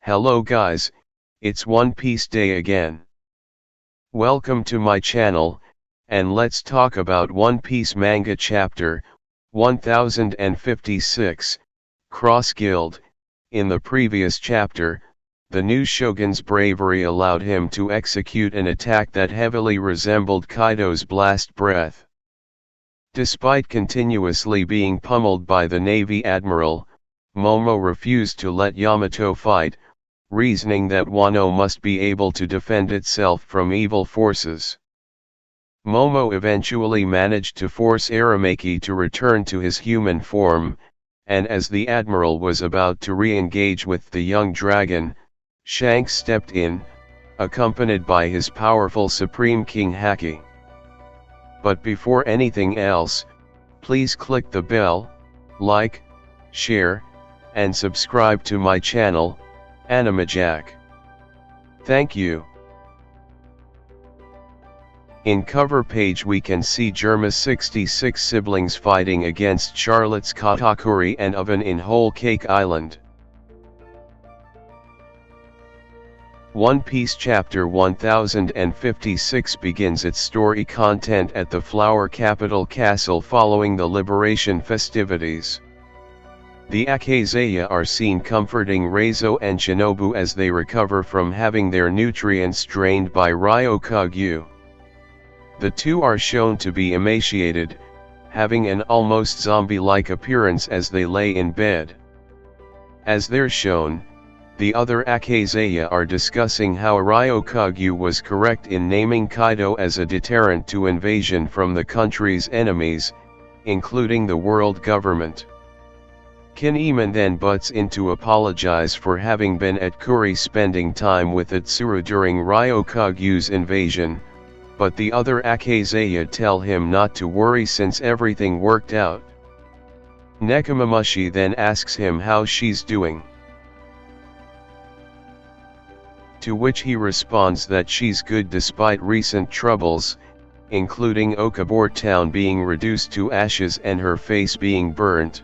Hello guys, it's One Piece Day again. Welcome to my channel, and let's talk about One Piece manga chapter 1056, Cross Guild. In the previous chapter, the new shogun's bravery allowed him to execute an attack that heavily resembled Kaido's blast breath. Despite continuously being pummeled by the Navy Admiral, Momo refused to let Yamato fight, reasoning that Wano must be able to defend itself from evil forces. Momo eventually managed to force Aramaki to return to his human form, and as the Admiral was about to re-engage with the young dragon, Shanks stepped in, accompanied by his powerful Supreme King Haki. But before anything else, please click the bell, like, share, and subscribe to my channel, AnimeJack. Thank you. In cover page we can see Germa's 66 siblings fighting against Charlotte's Katakuri and Oven in Whole Cake Island. One Piece Chapter 1056 begins its story content at the Flower Capital Castle following the Liberation festivities. The Akazeya are seen comforting Reizo and Shinobu as they recover from having their nutrients drained by Ryokugyu. The two are shown to be emaciated, having an almost zombie-like appearance as they lay in bed. As they're shown, the other Akazeya are discussing how Ryokugyu was correct in naming Kaido as a deterrent to invasion from the country's enemies, including the world government. Kinemon then butts in to apologize for having been at Kuri spending time with Itsuru during Ryokugyu's invasion, but the other Akazeya tell him not to worry since everything worked out. Nekomamushi then asks him how she's doing, to which he responds that she's good despite recent troubles, including Okabor town being reduced to ashes and her face being burnt.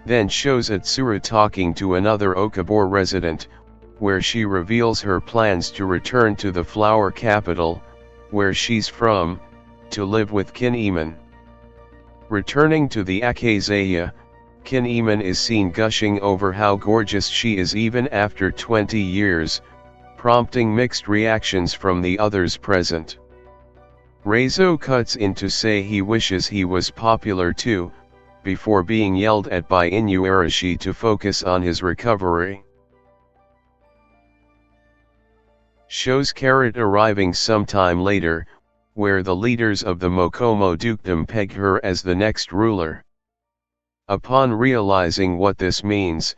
Then shows Itsuru talking to another Okabor resident, where she reveals her plans to return to the Flower Capital, where she's from, to live with Kinemon. Returning to the Akazeya, Kinemon is seen gushing over how gorgeous she is even after 20 years, prompting mixed reactions from the others present. Reizo cuts in to say he wishes he was popular too, before being yelled at by Inuarashi to focus on his recovery. Shows Carrot arriving sometime later, where the leaders of the Mokomo dukedom peg her as the next ruler. Upon realizing what this means,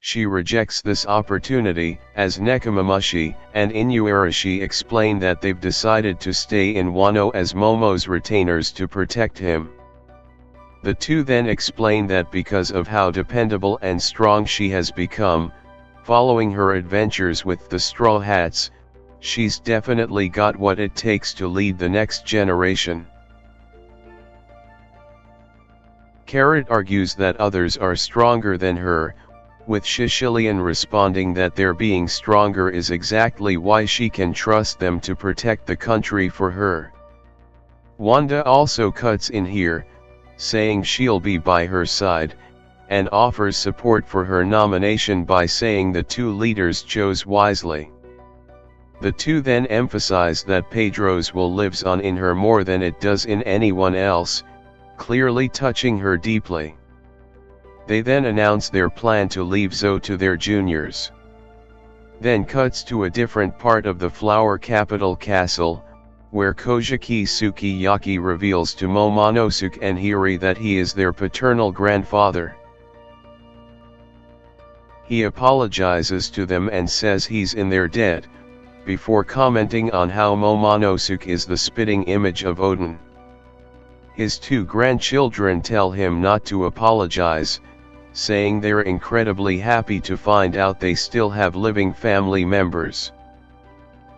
she rejects this opportunity, as Nekomamushi and Inuarashi explain that they've decided to stay in Wano as Momo's retainers to protect him. The two then explain that because of how dependable and strong she has become, following her adventures with the Straw Hats, she's definitely got what it takes to lead the next generation. Carrot argues that others are stronger than her, with Shishilian responding that their being stronger is exactly why she can trust them to protect the country for her. Wanda also cuts in here, saying she'll be by her side, and offers support for her nomination by saying the two leaders chose wisely. The two then emphasize that Pedro's will lives on in her more than it does in anyone else, clearly touching her deeply. They then announce their plan to leave Zou to their juniors. Then cuts to a different part of the Flower Capital Castle, where Kojiki Sukiyaki reveals to Momonosuke and Hiri that he is their paternal grandfather. He apologizes to them and says he's in their debt, before commenting on how Momonosuke is the spitting image of Odin. His two grandchildren tell him not to apologize, saying they're incredibly happy to find out they still have living family members.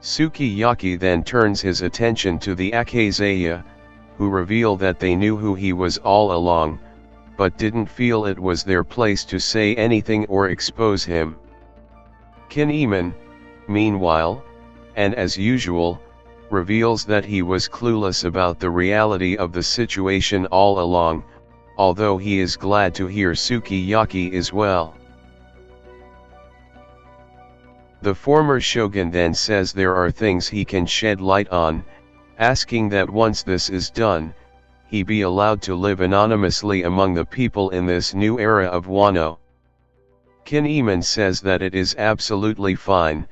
Sukiyaki then turns his attention to the Akazeya, who reveal that they knew who he was all along, but didn't feel it was their place to say anything or expose him. Kinemon, meanwhile, and as usual, reveals that he was clueless about the reality of the situation all along, although he is glad to hear Sukiyaki is well. The former shogun then says there are things he can shed light on, asking that once this is done, he be allowed to live anonymously among the people in this new era of Wano. Kinemon says that it is absolutely fine,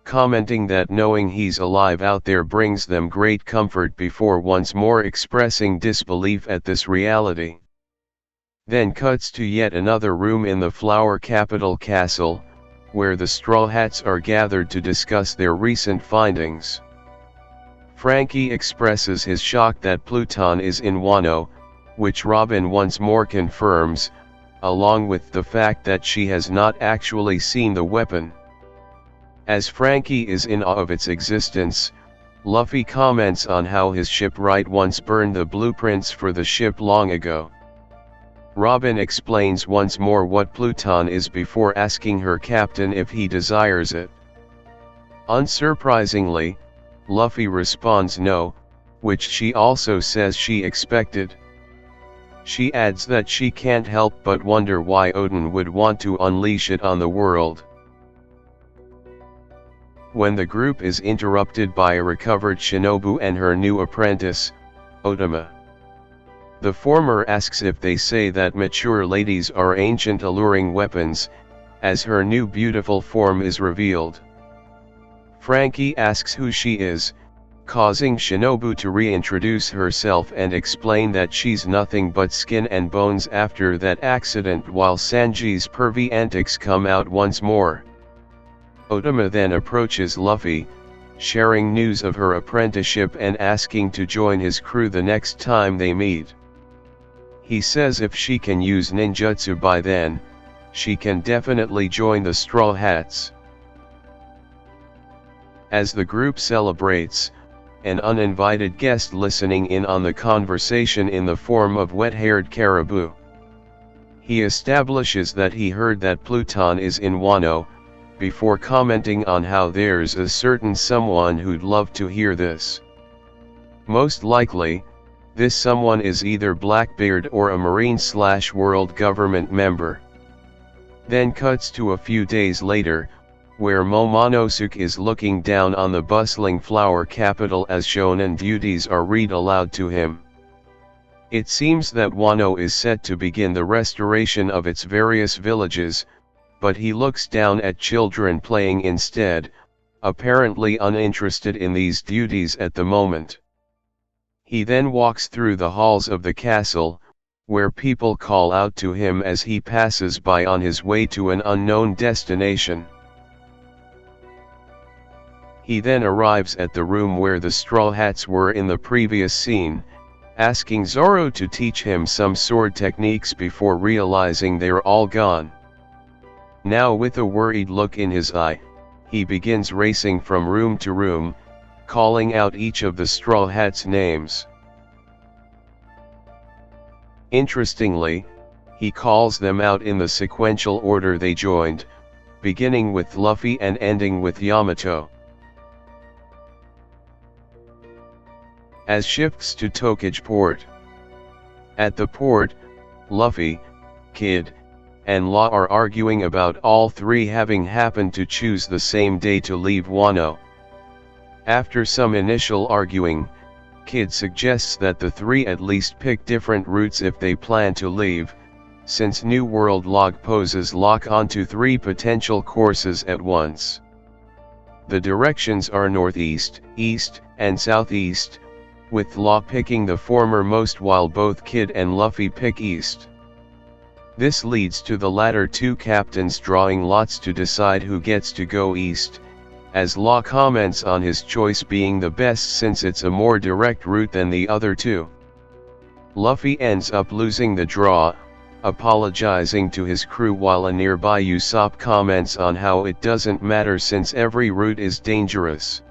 commenting that knowing he's alive out there brings them great comfort before once more expressing disbelief at this reality. Then cuts to yet another room in the Flower Capital Castle, where the Straw Hats are gathered to discuss their recent findings. Frankie expresses his shock that Pluton is in Wano, which Robin once more confirms, along with the fact that she has not actually seen the weapon. As Frankie is in awe of its existence, Luffy comments on how his shipwright once burned the blueprints for the ship long ago. Robin explains once more what Pluton is before asking her captain if he desires it. Unsurprisingly, Luffy responds no, which she also says she expected. She adds that she can't help but wonder why Odin would want to unleash it on the world. When the group is interrupted by a recovered Shinobu and her new apprentice, Otama. The former asks if they say that mature ladies are ancient alluring weapons, as her new beautiful form is revealed. Frankie asks who she is, causing Shinobu to reintroduce herself and explain that she's nothing but skin and bones after that accident, while Sanji's pervy antics come out once more. Otama then approaches Luffy, sharing news of her apprenticeship and asking to join his crew the next time they meet. He says if she can use ninjutsu by then, she can definitely join the Straw Hats. As the group celebrates, an uninvited guest listening in on the conversation in the form of wet-haired Caribou. He establishes that he heard that Pluton is in Wano, before commenting on how there's a certain someone who'd love to hear this. Most likely, this someone is either Blackbeard or a Marine/World Government member. Then cuts to a few days later, where Momonosuke is looking down on the bustling flower capital as shonen duties are read aloud to him. It seems that Wano is set to begin the restoration of its various villages, but he looks down at children playing instead, apparently uninterested in these duties at the moment. He then walks through the halls of the castle, where people call out to him as he passes by on his way to an unknown destination. He then arrives at the room where the Straw Hats were in the previous scene, asking Zoro to teach him some sword techniques before realizing they're all gone. Now with a worried look in his eye, he begins racing from room to room, calling out each of the Straw Hats' names. Interestingly, he calls them out in the sequential order they joined, beginning with Luffy and ending with Yamato. As shifts to Tokage Port. At the port, Luffy, Kid, and Law are arguing about all three having happened to choose the same day to leave Wano. After some initial arguing, Kid suggests that the three at least pick different routes if they plan to leave, since New World log poses lock onto three potential courses at once. The directions are northeast, east, and southeast, with Law picking the former most while both Kid and Luffy pick east. This leads to the latter two captains drawing lots to decide who gets to go east, as Law comments on his choice being the best since it's a more direct route than the other two. Luffy ends up losing the draw, apologizing to his crew while a nearby Usopp comments on how it doesn't matter since every route is dangerous.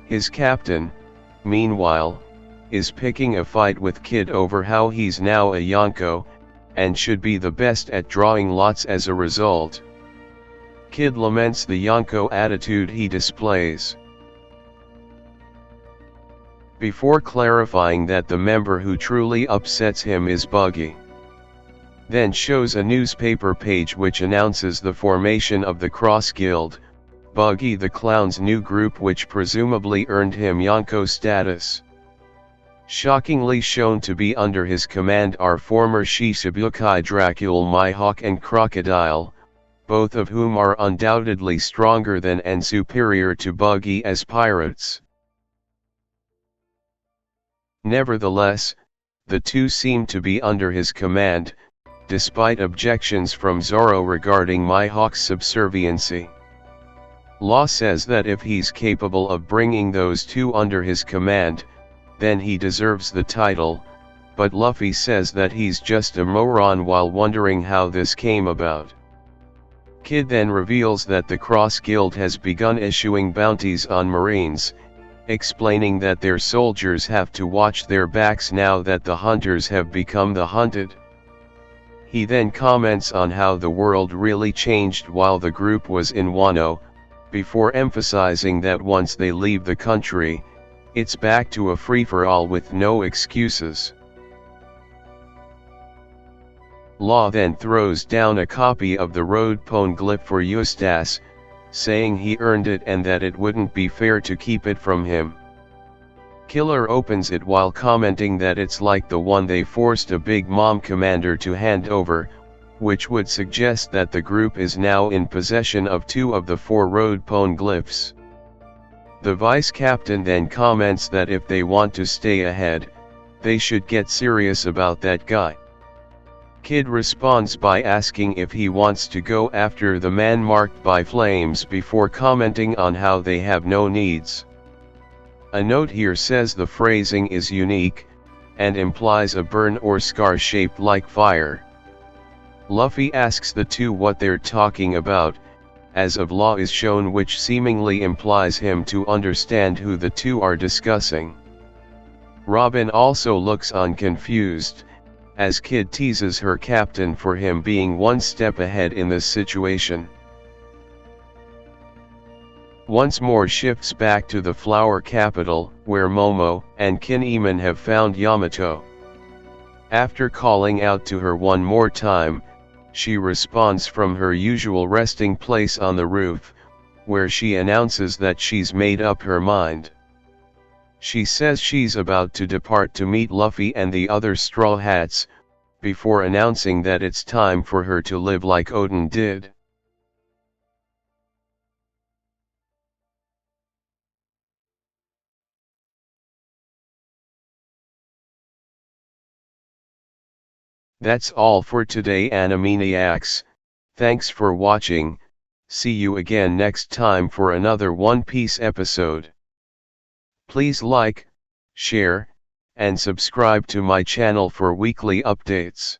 His captain, meanwhile, is picking a fight with Kid over how he's now a Yonko, and should be the best at drawing lots as a result. Kid laments the Yonko attitude he displays, before clarifying that the member who truly upsets him is Buggy. Then shows a newspaper page which announces the formation of the Cross Guild, Buggy the Clown's new group, which presumably earned him Yonko status. Shockingly shown to be under his command are former Shichibukai Dracule Mihawk and Crocodile, both of whom are undoubtedly stronger than and superior to Buggy as pirates. Nevertheless, the two seem to be under his command, despite objections from Zoro regarding Mihawk's subserviency. Law says that if he's capable of bringing those two under his command, then he deserves the title, but Luffy says that he's just a moron while wondering how this came about. Kid then reveals that the Cross Guild has begun issuing bounties on Marines, explaining that their soldiers have to watch their backs now that the hunters have become the hunted. He then comments on how the world really changed while the group was in Wano, before emphasizing that once they leave the country, it's back to a free-for-all with no excuses. Law then throws down a copy of the road poneglyph for Eustace, saying he earned it and that it wouldn't be fair to keep it from him. Killer opens it while commenting that it's like the one they forced a Big Mom commander to hand over, which would suggest that the group is now in possession of 2 of the 4 road poneglyphs. The vice captain then comments that if they want to stay ahead, they should get serious about that guy. Kid responds by asking if he wants to go after the man marked by flames before commenting on how they have no needs. A note here says the phrasing is unique, and implies a burn or scar shaped like fire. Luffy asks the two what they're talking about, as of Law is shown, which seemingly implies him to understand who the two are discussing. Robin also looks unconfused, as Kid teases her captain for him being one step ahead in this situation. Once more shifts back to the flower capital, where Momo and Kinemon have found Yamato. After calling out to her one more time, she responds from her usual resting place on the roof, where she announces that she's made up her mind. She says she's about to depart to meet Luffy and the other Straw Hats, before announcing that it's time for her to live like Odin did. That's all for today, Animaniacs. Thanks for watching. See you again next time for another One Piece episode. Please like, share, and subscribe to my channel for weekly updates.